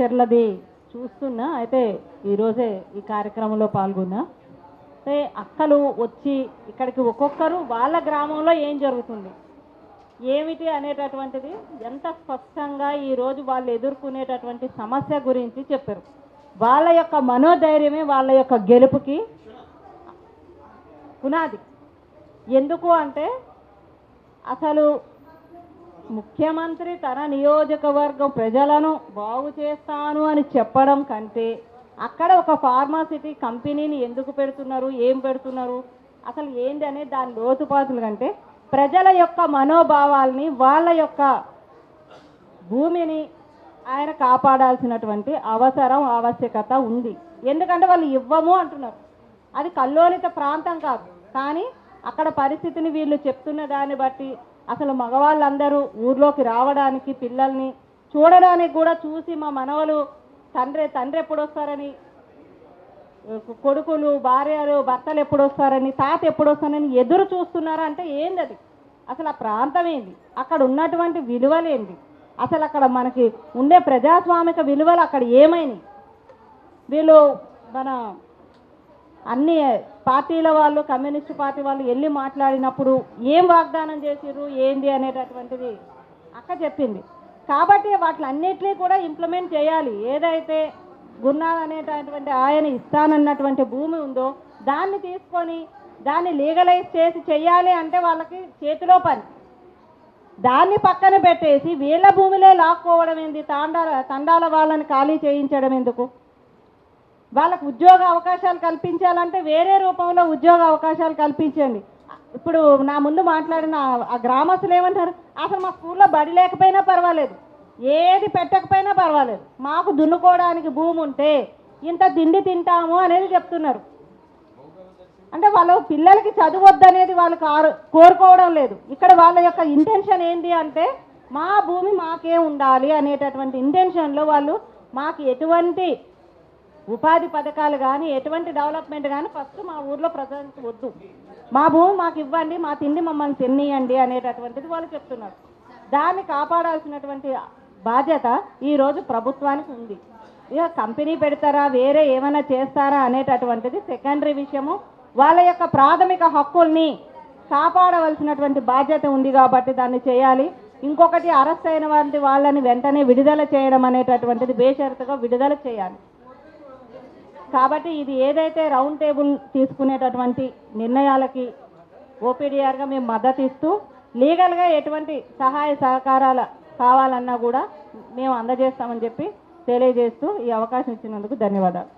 వెంచర్లది చూస్తున్నా. అయితే ఈరోజే ఈ కార్యక్రమంలో పాల్గొన్నా. అంటే అక్కలు వచ్చి ఇక్కడికి ఒక్కొక్కరు వాళ్ళ గ్రామంలో ఏం జరుగుతుంది ఏమిటి అనేటటువంటిది ఎంత స్పష్టంగా ఈరోజు వాళ్ళు ఎదుర్కొనేటటువంటి సమస్య గురించి చెప్పారు. వాళ్ళ యొక్క మనోధైర్యమే వాళ్ళ యొక్క గెలుపుకి పునాది. ఎందుకు అంటే అసలు ముఖ్యమంత్రి తన నియోజకవర్గం ప్రజలను బాగు చేస్తాను అని చెప్పడం కంటే అక్కడ ఒక ఫార్మాసిటీ కంపెనీని ఎందుకు పెడుతున్నారు, ఏం పెడుతున్నారు, అసలు ఏంటి అనే దాని లోతుపాతులు కంటే ప్రజల యొక్క మనోభావాల్ని వాళ్ళ యొక్క భూమిని ఆయన కాపాడాల్సినటువంటి అవసరం ఆవశ్యకత ఉంది. ఎందుకంటే వాళ్ళు ఇవ్వము అంటున్నారు. అది కల్లోలిత ప్రాంతం కాదు, కానీ అక్కడ పరిస్థితిని వీళ్ళు చెప్తున్న దాన్ని బట్టి అసలు మగవాళ్ళందరూ ఊర్లోకి రావడానికి పిల్లల్ని చూడడానికి కూడా చూసి మా మనవలు తండ్రి ఎప్పుడు వస్తారని, కొడుకులు భార్యలు భర్తలు ఎప్పుడు వస్తారని, తాత ఎప్పుడు వస్తారని ఎదురు చూస్తున్నారా అంటే ఏంది అది? అసలు ఆ ప్రాంతం ఏంది, అక్కడ ఉన్నటువంటి విలువలేంది, అసలు అక్కడ మనకి ఉండే ప్రజాస్వామిక విలువలు అక్కడ ఏమైనాయి? వీళ్ళు మన అన్ని పార్టీల వాళ్ళు, కమ్యూనిస్టు పార్టీ వాళ్ళు వెళ్ళి మాట్లాడినప్పుడు ఏం వాగ్దానం చేసిర్రు ఏంది అనేటటువంటిది అక్క చెప్పింది. కాబట్టి వాటిలన్నిటినీ కూడా ఇంప్లిమెంట్ చేయాలి. ఏదైతే గురునాథ్ అనేటటువంటి ఆయన ఇస్తానన్నటువంటి భూమి ఉందో దాన్ని తీసుకొని దాన్ని లీగలైజ్ చేసి చెయ్యాలి అంటే వాళ్ళకి చేతిలో పని. దాన్ని పక్కన పెట్టేసి వీళ్ళ భూమిలో లాక్కోవడం ఏంది, తండాల వాళ్ళని ఖాళీ చేయించడం ఎందుకు? వాళ్ళకు ఉద్యోగ అవకాశాలు కల్పించాలంటే వేరే రూపంలో ఉద్యోగ అవకాశాలు కల్పించండి. ఇప్పుడు నా ముందు మాట్లాడిన ఆ గ్రామస్తులు ఏమంటారు, అసలు మా స్కూల్లో బడి లేకపోయినా పర్వాలేదు, ఏది పెట్టకపోయినా పర్వాలేదు, మాకు దున్నుకోవడానికి భూమి ఉంటే ఇంత తిండి తింటాము అనేది చెప్తున్నారు. అంటే వాళ్ళు పిల్లలకి చదువొద్దనేది వాళ్ళు కోరుకోవడం లేదు. ఇక్కడ వాళ్ళ యొక్క ఇంటెన్షన్ ఏంటి అంటే మా భూమి మాకే ఉండాలి అనేటటువంటి ఇంటెన్షన్లో వాళ్ళు మాకు ఎటువంటి ఉపాధి పథకాలు కానీ ఎటువంటి డెవలప్మెంట్ కానీ ఫస్ట్ మా ఊర్లో ప్రజలకు వద్దు, మా భూమి మాకు ఇవ్వండి, మా తిండి మమ్మల్ని తినియండి అనేటటువంటిది వాళ్ళు చెప్తున్నారు. దాన్ని కాపాడాల్సినటువంటి బాధ్యత ఈరోజు ప్రభుత్వానికి ఉంది. ఇక కంపెనీ పెడతారా వేరే ఏమైనా చేస్తారా అనేటటువంటిది సెకండరీ విషయము. వాళ్ళ యొక్క ప్రాథమిక హక్కుల్ని కాపాడవలసినటువంటి బాధ్యత ఉంది కాబట్టి దాన్ని చేయాలి. ఇంకొకటి అరెస్ట్ అయిన వాళ్ళని వెంటనే విడుదల చేయడం అనేటటువంటిది బేషరతుగా విడుదల చేయాలి. కాబట్టి ఇది ఏదైతే రౌండ్ టేబుల్ తీసుకునేటటువంటి నిర్ణయాలకి ఓపీడీఆర్గా మేము మద్దతు ఇస్తూ లీగల్గా ఎటువంటి సహాయ సహకారాలు కావాలన్నా కూడా మేము అందజేస్తామని చెప్పి తెలియజేస్తూ ఈ అవకాశం ఇచ్చినందుకు ధన్యవాదాలు.